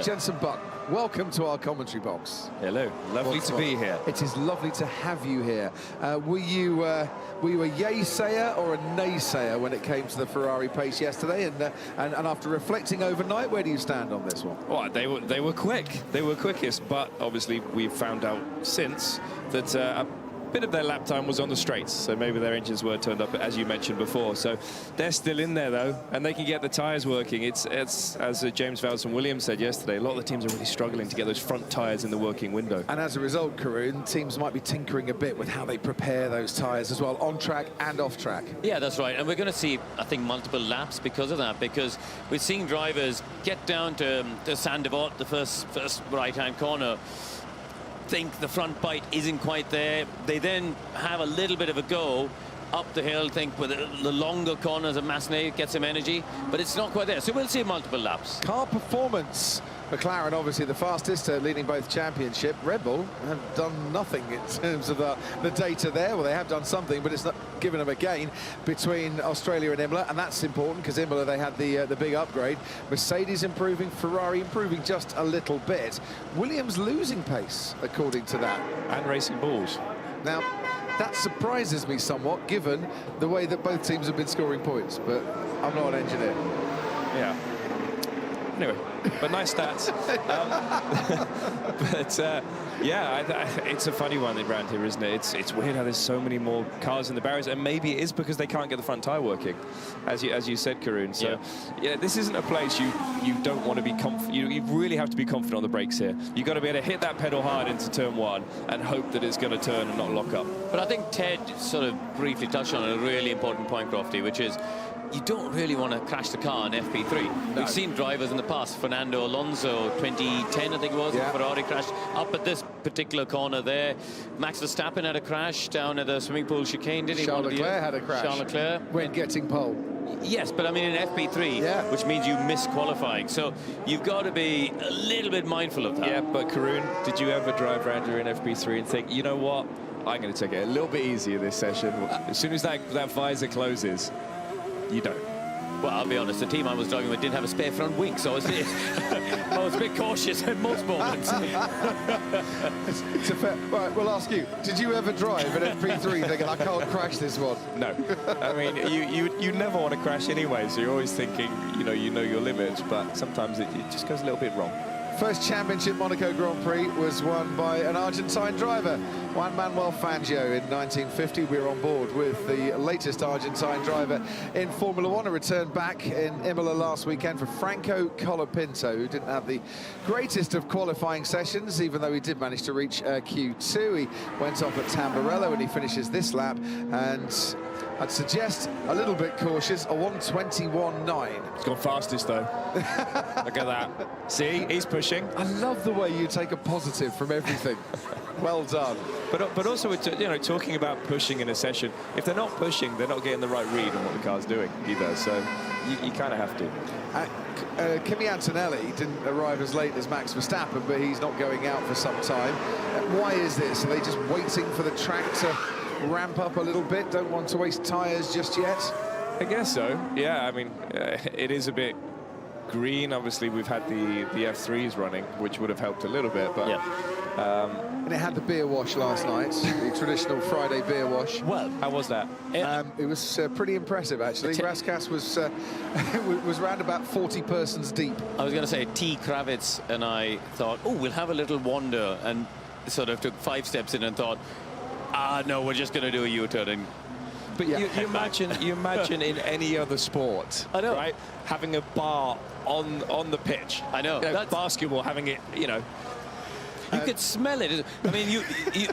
Speaker 18: Jensen Buck, welcome to our commentary box.
Speaker 21: Hello, lovely to be here.
Speaker 18: It is lovely to have you here. Were you a yay-sayer or a nay-sayer when it came to the Ferrari pace yesterday? And after reflecting overnight, where do you stand on this one?
Speaker 21: Well, they were quick. They were quickest, but obviously we've found out since that
Speaker 1: bit of their lap time was on the straights, so maybe their engines were turned up, as you mentioned before. So they're still in there, though, and they can get the tyres working. It's as James Vowles from Williams said yesterday, a lot of the teams are really struggling to get those front tyres in the working window.
Speaker 18: And as a result, Karun, teams might be tinkering a bit with how they prepare those tyres as well, on track and off track.
Speaker 19: Yeah, that's right. And we're going to see, I think, multiple laps because of that, because we're seeing drivers get down to Saint-Devote, the first right-hand corner, think the front bite isn't quite there. They then have a little bit of a go up the hill, think with the longer corners of Massenet, get some energy, but it's not quite there. So we'll see multiple laps.
Speaker 18: Car performance. McLaren, obviously the fastest, leading both championship. Red Bull have done nothing in terms of the data there. Well, they have done something, but it's not given them a gain between Australia and Imola, and that's important because Imola, they had the big upgrade. Mercedes improving, Ferrari improving just a little bit. Williams losing pace, according to that.
Speaker 1: And Racing Bulls.
Speaker 18: Now, that surprises me somewhat, given the way that both teams have been scoring points, but I'm not an engineer.
Speaker 1: Yeah. Anyway, but nice stats. Yeah, it's a funny one around here, isn't it? It's weird how there's so many more cars in the barriers, and maybe it is because they can't get the front tyre working, as you said, Karun. So yeah, this isn't a place you don't want to be confident. You really have to be confident on the brakes here. You've got to be able to hit that pedal hard into turn 1 and hope that it's going to turn and not lock up.
Speaker 19: But I think Ted sort of briefly touched on a really important point, Crofty, which is you don't really want to crash the car in FP3. No. We've seen drivers in the past, Fernando Alonso, 2010, I think it was, Ferrari crashed up at this particular corner there. Max Verstappen had a crash down at the swimming pool chicane, didn't he?
Speaker 18: Charles Leclerc had a crash.
Speaker 19: Charles Leclerc.
Speaker 18: When getting pole.
Speaker 19: Yes, but I mean in FP3, which means you miss qualifying. So you've got to be a little bit mindful of that.
Speaker 1: Yeah, but Karun, did you ever drive around here in FP3 and think, you know what, I'm going to take it a little bit easier this session? As soon as that visor closes, you don't.
Speaker 19: Well, I'll be honest, the team I was driving with didn't have a spare front wing, so I was a bit cautious at most moments.
Speaker 18: It's a fair, right, we'll ask you, did you ever drive an FP3 thinking, I can't crash this one?
Speaker 1: No. I mean, you never want to crash anyway, so you're always thinking, you know your limits, but sometimes it just goes a little bit wrong.
Speaker 18: First championship Monaco Grand Prix was won by an Argentine driver, Juan Manuel Fangio, in 1950. We're on board with the latest Argentine driver in Formula One. A return back in Imola last weekend for Franco Colapinto, who didn't have the greatest of qualifying sessions, even though he did manage to reach Q2. He went off at Tamburello and he finishes this lap, and I'd suggest a little bit cautious, a 1:21.9.
Speaker 1: He's gone fastest, though. Look at that. See, he's pushing.
Speaker 18: I love the way you take a positive from everything. Well done.
Speaker 1: But also, talking about pushing in a session, if they're not pushing, they're not getting the right read on what the car's doing either, so you kind of have to.
Speaker 18: Kimi Antonelli didn't arrive as late as Max Verstappen, but he's not going out for some time. Why is this? Are they just waiting for the track to ramp up a little bit? Don't want to waste tyres just yet?
Speaker 1: I guess so, yeah. I mean, it is a bit green. Obviously, we've had the F3s running, which would have helped a little bit, but...
Speaker 18: And it had the beer wash last night, the traditional Friday beer wash.
Speaker 19: Well,
Speaker 1: how was that?
Speaker 18: It was pretty impressive, actually. Raskas was round about 40 persons deep.
Speaker 19: I was going to say, T. Kravitz and I thought, oh, we'll have a little wander, and sort of took 5 steps in and thought, no, we're just going to do a U-turn. And
Speaker 1: but you imagine in any other sport,
Speaker 19: I know,
Speaker 1: right? Having a bar on the pitch.
Speaker 19: I know.
Speaker 1: That's basketball, having it,
Speaker 19: You could smell it. I mean,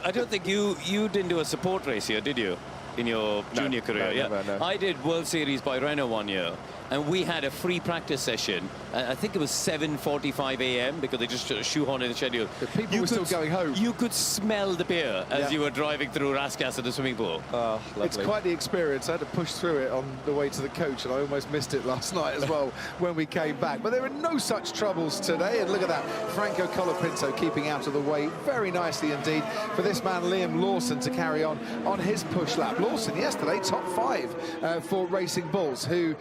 Speaker 19: I don't think you didn't do a support race here, did you? In your junior career?
Speaker 1: No.
Speaker 19: I did World Series by Renault one year, and we had a free practice session. I think it was 7:45 a.m. because they just shoehorned in the schedule.
Speaker 18: The people were still going home.
Speaker 19: You could smell the beer as you were driving through Raskas at the swimming pool.
Speaker 1: Oh, lovely.
Speaker 18: It's quite the experience. I had to push through it on the way to the coach, and I almost missed it last night as well when we came back. But there are no such troubles today, and look at that. Franco Colapinto keeping out of the way very nicely indeed for this man Liam Lawson to carry on his push lap. Lawson yesterday top 5 for Racing Bulls, who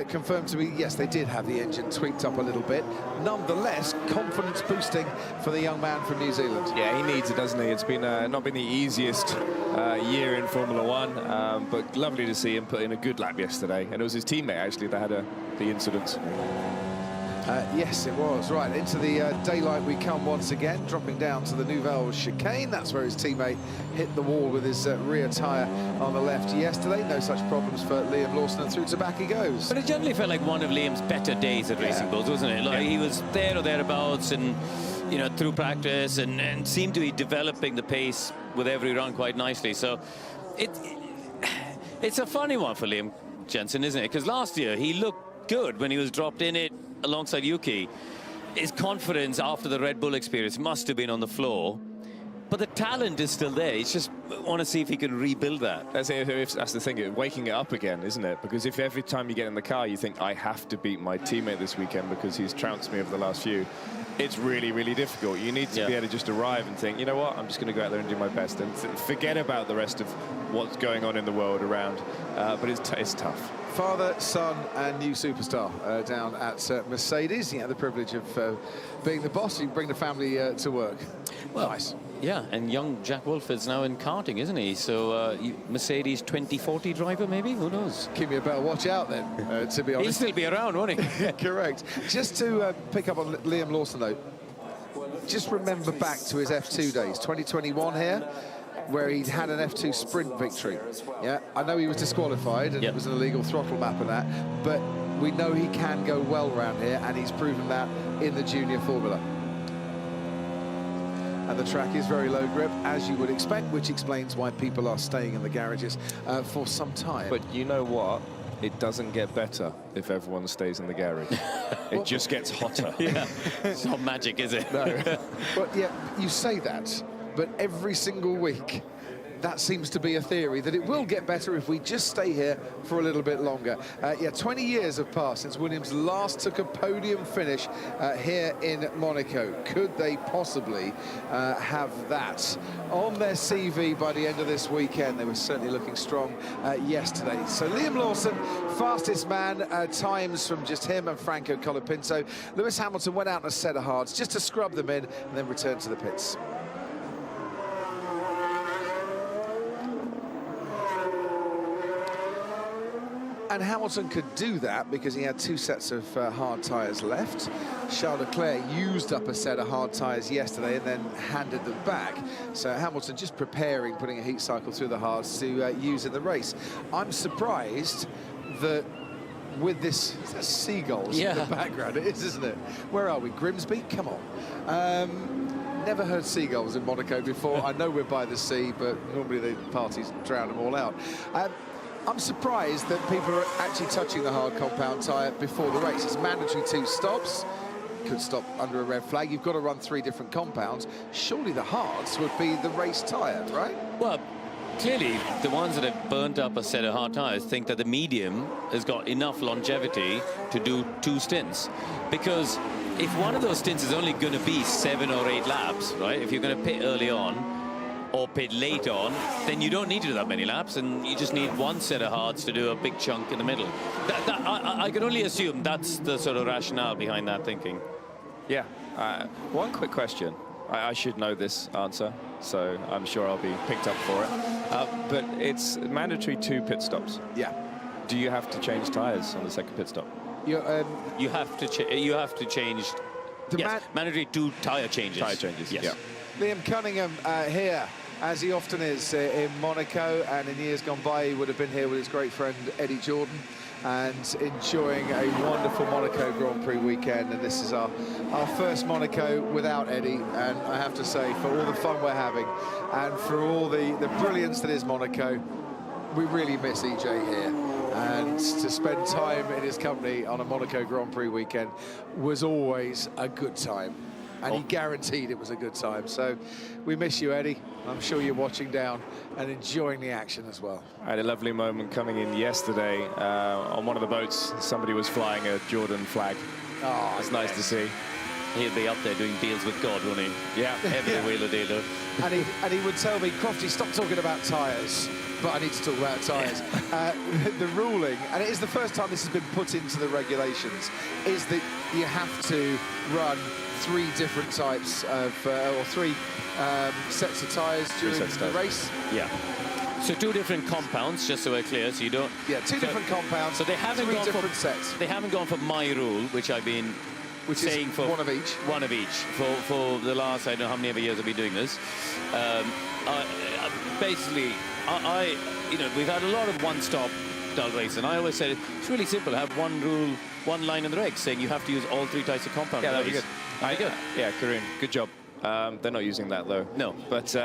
Speaker 18: confirmed to me, yes, they did have the engine tweaked up a little bit. Nonetheless, confidence boosting for the young man from New Zealand.
Speaker 1: Yeah, he needs it, doesn't he? It's been not been the easiest year in Formula One, but lovely to see him put in a good lap yesterday. And it was his teammate, actually, that had the incident.
Speaker 18: Yes, it was. Right, into the daylight we come once again, dropping down to the Nouvelle chicane. That's where his teammate hit the wall with his rear tyre on the left yesterday. No such problems for Liam Lawson, and through to back he goes.
Speaker 19: But it generally felt like one of Liam's better days at Racing Bulls, wasn't it? Like he was there or thereabouts, and you know, through practice, and seemed to be developing the pace with every run quite nicely. So it's a funny one for Liam Jensen, isn't it? Because last year he looked good when he was dropped in it alongside Yuki. His confidence after the Red Bull experience must have been on the floor, but the talent is still there. It's just want to see if he can rebuild that.
Speaker 1: That's the thing, waking it up again, isn't it? Because if every time you get in the car you think, I have to beat my teammate this weekend because he's trounced me over the last few, it's really, really difficult. You need to be able to just arrive and think, you know what, I'm just going to go out there and do my best and forget about the rest of what's going on in the world around. But it's tough.
Speaker 18: Father, son, and new superstar down at Mercedes. You had the privilege of being the boss. You bring the family to work.
Speaker 19: Well,
Speaker 18: nice.
Speaker 19: Yeah, and young Jack Wolf is now in karting, isn't he? So Mercedes 2040 driver, maybe? Who knows?
Speaker 18: Give me a better watch out then, to be honest.
Speaker 19: He'll still be around, won't he?
Speaker 18: Correct. Just to pick up on Liam Lawson, though, just remember back to his F2 days, 2021 here, where he'd had an F2 sprint victory. Yeah, I know he was disqualified and it was an illegal throttle map and that, but we know he can go well around here, and he's proven that in the junior formula. And the track is very low grip, as you would expect, which explains why people are staying in the garages for some time.
Speaker 1: But you know what? It doesn't get better if everyone stays in the garage. It just gets hotter.
Speaker 19: Yeah, it's not magic, is it?
Speaker 18: No. But yeah, you say that, but every single week, that seems to be a theory, that it will get better if we just stay here for a little bit longer. Yeah, 20 years have passed since Williams last took a podium finish here in Monaco. Could they possibly have that on their CV by the end of this weekend? They were certainly looking strong yesterday. So Liam Lawson, fastest man, times from just him and Franco Colapinto. Lewis Hamilton went out in a set of hards just to scrub them in and then return to the pits. And Hamilton could do that because he had 2 sets of hard tyres left. Charles Leclerc used up a set of hard tyres yesterday and then handed them back. So Hamilton just preparing, putting a heat cycle through the hards to use in the race. I'm surprised that with this, that's seagulls in the background. It is, isn't it? Where are we? Grimsby? Come on. Never heard seagulls in Monaco before. I know we're by the sea, but normally the parties drown them all out. I'm surprised that people are actually touching the hard compound tyre before the race. It's mandatory 2 stops. Could stop under a red flag. You've got to run 3 different compounds. Surely the hards would be the race tyre, right?
Speaker 19: Well, clearly the ones that have burnt up a set of hard tyres think that the medium has got enough longevity to do 2 stints. Because if one of those stints is only going to be 7 or 8 laps, right? If you're going to pit early on, or pit late on, then you don't need to do that many laps, and you just need 1 set of hards to do a big chunk in the middle. I can only assume that's the sort of rationale behind that thinking.
Speaker 1: Yeah. One quick question. I should know this answer, so I'm sure I'll be picked up for it. But it's mandatory 2 pit stops.
Speaker 18: Yeah.
Speaker 1: Do you have to change tyres on the second pit stop?
Speaker 19: You have to change. Yes, mandatory 2 tyre changes.
Speaker 1: Tyre changes.
Speaker 19: Yes.
Speaker 1: Yeah.
Speaker 18: Liam Cunningham here, as he often is in Monaco, and in years gone by he would have been here with his great friend Eddie Jordan and enjoying a wonderful Monaco Grand Prix weekend. And this is our first Monaco without Eddie, and I have to say, for all the fun we're having and for all the brilliance that is Monaco, we really miss EJ here. And to spend time in his company on a Monaco Grand Prix weekend was always a good time. And he guaranteed it was a good time. So we miss you, Eddie. I'm sure you're watching down and enjoying the action as well.
Speaker 1: I had a lovely moment coming in yesterday on one of the boats. Somebody was flying a Jordan flag.
Speaker 18: Oh,
Speaker 1: it's nice to see.
Speaker 19: He'll be up there doing deals with God, won't he?
Speaker 1: Yeah.
Speaker 19: Every wheeler dealer.
Speaker 18: And he would tell me, Crofty, stop talking about tyres. But I need to talk about tyres. The ruling, and it is the first time this has been put into the regulations, is that you have to run 3 different types of, or 3 sets of tyres during the race.
Speaker 19: Yeah. So 2 different compounds, just so we're clear, so you don't...
Speaker 18: Yeah, 2 different compounds,
Speaker 19: so they haven't
Speaker 18: 3
Speaker 19: gone
Speaker 18: different
Speaker 19: for,
Speaker 18: sets.
Speaker 19: They haven't gone for my rule, which I've been
Speaker 18: Which
Speaker 19: saying
Speaker 18: is
Speaker 19: for
Speaker 18: one of each.
Speaker 19: One of each for the last, I don't know how many ever years I've been doing this. Basically, you know, we've had a lot of one-stop dull race, and I always said it's really simple. Have one rule, one line in the regs saying you have to use all 3 types of compound.
Speaker 1: Yeah, that'd be good.
Speaker 19: Very good.
Speaker 1: Yeah, Karun, good job. They're not using that, though.
Speaker 19: No.
Speaker 1: But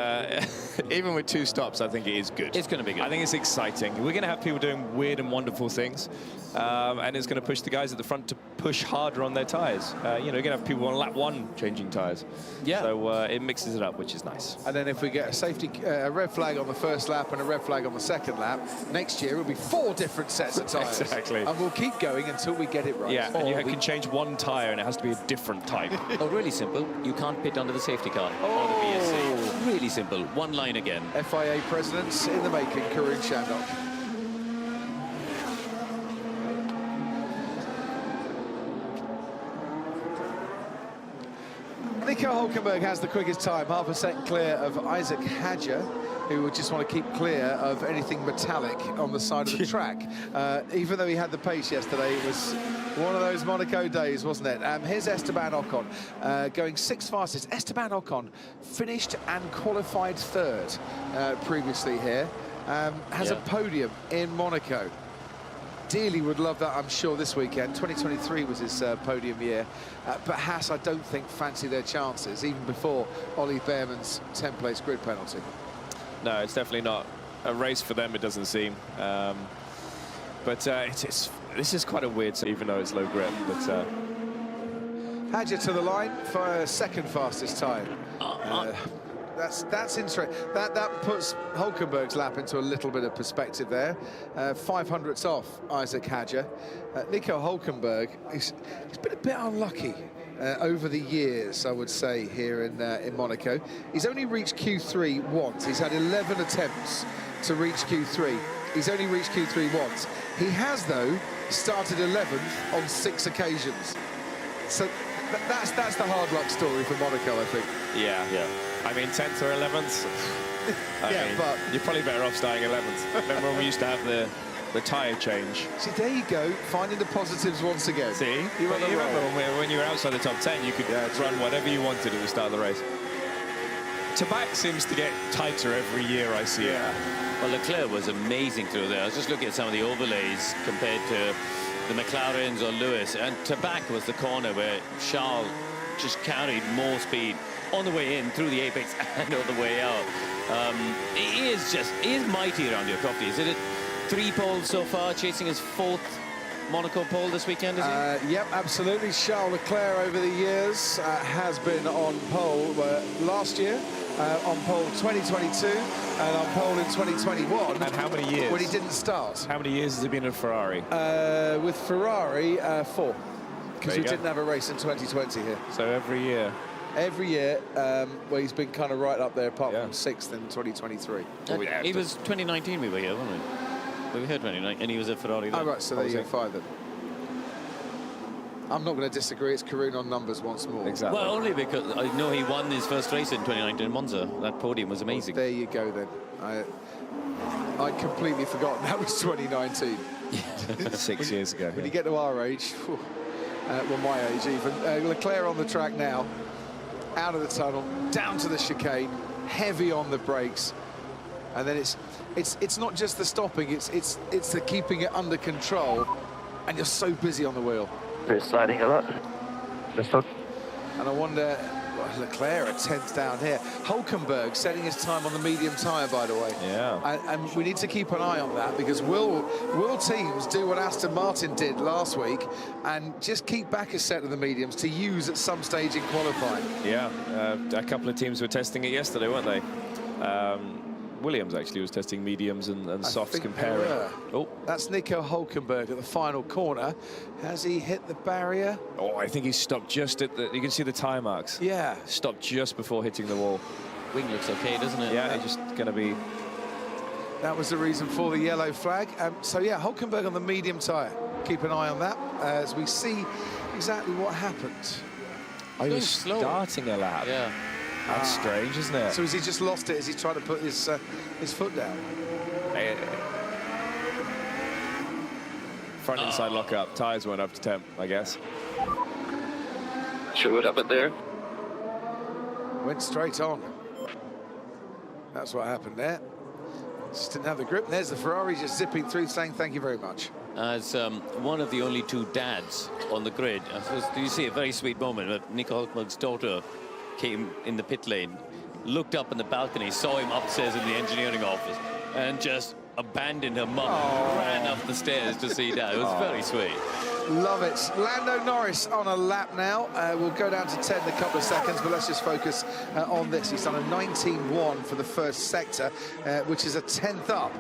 Speaker 1: even with 2 stops, I think it is good.
Speaker 19: It's going to be good.
Speaker 1: I think it's exciting. We're going to have people doing weird and wonderful things. And it's going to push the guys at the front to push harder on their tyres. You know, you're going to have people on lap 1 changing tyres.
Speaker 19: Yeah.
Speaker 1: So it mixes it up, which is nice.
Speaker 18: And then if we get a safety, a red flag on the first lap and a red flag on the second lap, next year it'll be 4 different sets of tyres.
Speaker 1: Exactly.
Speaker 18: And we'll keep going until we get it right.
Speaker 1: Yeah, and you can change 1 tyre and it has to be a different type.
Speaker 19: Oh, really simple. You can't pit under the safety car or the BSC. Really simple. 1 line again.
Speaker 18: FIA presidents in the making, Karun Shandok. Nico Hulkenberg has the quickest time, half a second clear of Isaac Hadger, who would just want to keep clear of anything metallic on the side of the track. Even though he had the pace yesterday, it was one of those Monaco days, wasn't it? Here's Esteban Ocon, going 6th fastest. Esteban Ocon finished and qualified 3rd previously here. Has a podium in Monaco. Dearly would love that, I'm sure, this weekend. 2023 was his podium year. But Haas, I don't think, fancy their chances, even before Ollie Behrman's 10th-place grid penalty.
Speaker 1: No, it's definitely not a race for them, it doesn't seem. But this is quite a weird, even though it's low grip. But
Speaker 18: Hadger to the line for 2nd fastest time. That's interesting. That puts Hulkenberg's lap into a little bit of perspective there. 500ths off Isaac Hadger. Nico Hulkenberg, he's been a bit unlucky over the years, I would say, here in Monaco. He's only reached Q3 once. He's had 11 attempts to reach Q3. He's only reached Q3 once. He has, though, started 11th on 6 occasions. So that's the hard luck story for Monaco, I think.
Speaker 1: yeah. I mean, 10th or 11th. I mean, but you're probably better off starting 11th. Remember when we used to have the tyre change?
Speaker 18: See, there you go, finding the positives once again.
Speaker 1: See, you remember when you were outside the top 10, you could run whatever you wanted at the start of the race. Tabac seems to get tighter every year, I see it.
Speaker 19: Well, Leclerc was amazing through there. I was just looking at some of the overlays compared to the McLarens or Lewis, and Tabac was the corner where Charles just carried more speed on the way in through the apex and on the way out. He is mighty around here, Crofty. Is it 3 poles so far, chasing his 4th Monaco pole this weekend, is he?
Speaker 18: Yep, absolutely. Charles Leclerc over the years has been on pole last year, on pole 2022, and on pole in 2021.
Speaker 1: And how many years?
Speaker 18: When he didn't start.
Speaker 1: How many years has he been in Ferrari?
Speaker 18: With Ferrari, 4. Because we didn't have a race in 2020 here.
Speaker 1: So every year.
Speaker 18: Every year, where he's been kind of right up there, apart from 6th in 2023.
Speaker 19: He was 2019 we were here, weren't we? We were here 2019, and he was at Ferrari then.
Speaker 18: Oh, right, so there you go, 5 then. I'm not going to disagree, it's Karun on numbers once more.
Speaker 1: Exactly.
Speaker 19: Well, only because I know he won his first race in 2019 in Monza. That podium was amazing.
Speaker 18: Well, there you go then. I'd completely forgotten that was 2019.
Speaker 1: 6 years ago.
Speaker 18: When you get to our age, well, my age even, Leclerc on the track now. Out of the tunnel, down to the chicane, heavy on the brakes, and then it's not just the stopping, it's the keeping it under control, and you're so busy on the wheel.
Speaker 6: It's sliding a lot.
Speaker 18: And I wonder, Leclerc a 10th down here. Hulkenberg setting his time on the medium tyre, by the way.
Speaker 1: Yeah.
Speaker 18: And we need to keep an eye on that, because will teams do what Aston Martin did last week and just keep back a set of the mediums to use at some stage in qualifying?
Speaker 1: Yeah, a couple of teams were testing it yesterday, weren't they? Williams actually was testing mediums and softs comparing.
Speaker 18: Oh, that's Nico Hulkenberg at the final corner. Has he hit the barrier?
Speaker 1: Oh, I think he stopped just at the... You can see the tyre marks.
Speaker 18: Yeah.
Speaker 1: Stopped just before hitting the wall.
Speaker 19: Wing looks okay, doesn't it?
Speaker 1: Yeah, it's just going to be...
Speaker 18: That was the reason for the yellow flag. So, yeah, Hulkenberg on the medium tyre. Keep an eye on that as we see exactly what happened.
Speaker 1: Oh, he was starting a lap.
Speaker 19: Yeah.
Speaker 1: That's strange, isn't it?
Speaker 18: So has he just lost it as he tried to put his foot down?
Speaker 1: Front inside lock up. Tyres weren't up to temp, I guess.
Speaker 6: threw it up there.
Speaker 18: Went straight on. That's what happened there. Just didn't have the grip. There's the Ferrari just zipping through, saying thank you very much.
Speaker 19: As one of the only two dads on the grid, I suppose, do you see a very sweet moment where Nico Hulkenberg's daughter came in the pit lane, looked up in the balcony, saw him upstairs in the engineering office, and just abandoned her mum, ran up the stairs to see Dad. It was very sweet.
Speaker 18: Love it. Lando Norris on a lap now. We'll go down to 10 in a couple of seconds, but let's just focus on this. He's done a 19.1 for the first sector, which is a 10th up.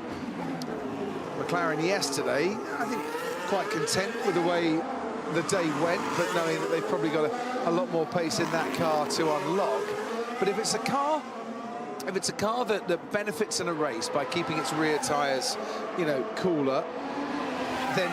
Speaker 18: McLaren yesterday, I think, quite content with the way the day went, but knowing that they've probably got a lot more pace in that car to unlock. But if it's a car that benefits in a race by keeping its rear tyres, you know, cooler, then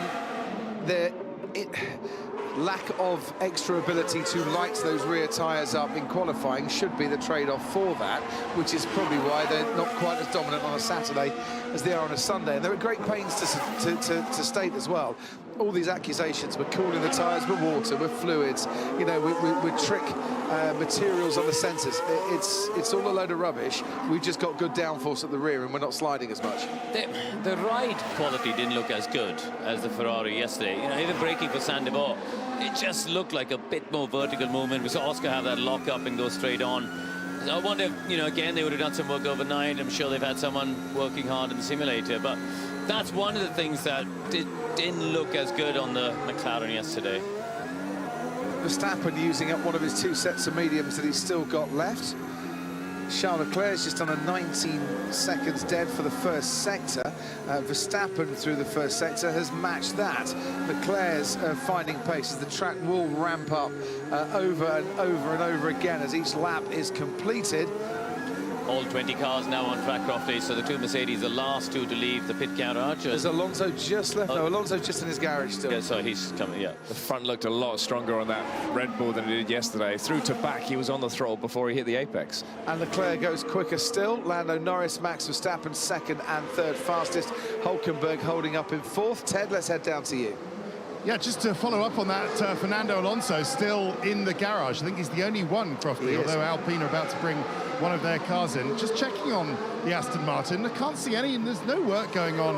Speaker 18: lack of extra ability to light those rear tyres up in qualifying should be the trade-off for that, which is probably why they're not quite as dominant on a Saturday as they are on a Sunday. And they're at great pains to state as well. All these accusations, we're cooling the tyres with water, with fluids, you know, with trick materials on the sensors. It's all a load of rubbish. We've just got good downforce at the rear and we're not sliding as much.
Speaker 19: The ride quality didn't look as good as the Ferrari yesterday. You know, even braking for Sandoval, it just looked like a bit more vertical movement. We saw Oscar have that lock up and go straight on. I wonder if, you know, again, they would have done some work overnight. I'm sure they've had someone working hard in the simulator, but that's one of the things that didn't look as good on the McLaren yesterday.
Speaker 18: Verstappen using up one of his 2 sets of mediums that he's still got left. Charles Leclerc's just done a 19 seconds dead for the first sector. Verstappen through the first sector has matched that. Leclerc's finding pace as the track will ramp up over and over and over again as each lap is completed.
Speaker 19: All 20 cars now on track, Crofty, so the 2 Mercedes, the last 2 to leave the pit garage.
Speaker 18: Is Alonso just left? No, Alonso's just in his garage still.
Speaker 19: Yeah, so he's coming, yeah.
Speaker 1: The front looked a lot stronger on that Red Bull than it did yesterday. Through to back, he was on the throttle before he hit the apex.
Speaker 18: And Leclerc goes quicker still. Lando Norris, Max Verstappen, 2nd and 3rd fastest. Hulkenberg holding up in 4th. Ted, let's head down to you.
Speaker 20: Yeah, just to follow up on that, Fernando Alonso still in the garage. I think he's the only one, Crofty, although Alpine are about to bring one of their cars in. Just checking on the Aston Martin, I can't see any, and there's no work going on